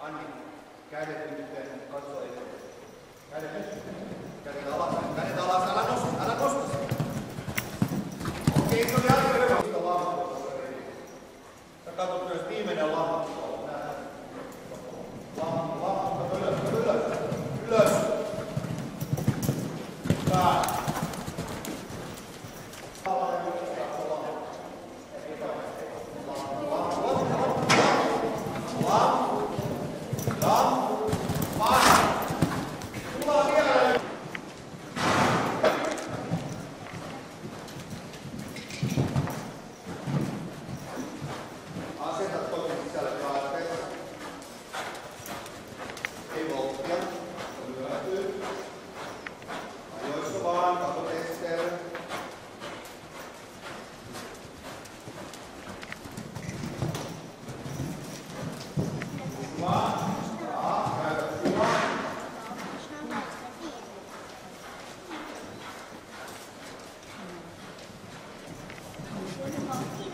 Anni, kädet yhteen, katso eteen. Kädet alas, älä nosta sitä. Okei, se oli aika hyvä. Sitä lammattua. Sä katsot myös viimeinen lammattua. Lammattua, ylös. Pää. Asetat toki sisälle kaarteita. Ei volttia. Lyötyy. Ajoissa vaan, katso testeille. Kuvaa. Käytä kuvaa. Thank you.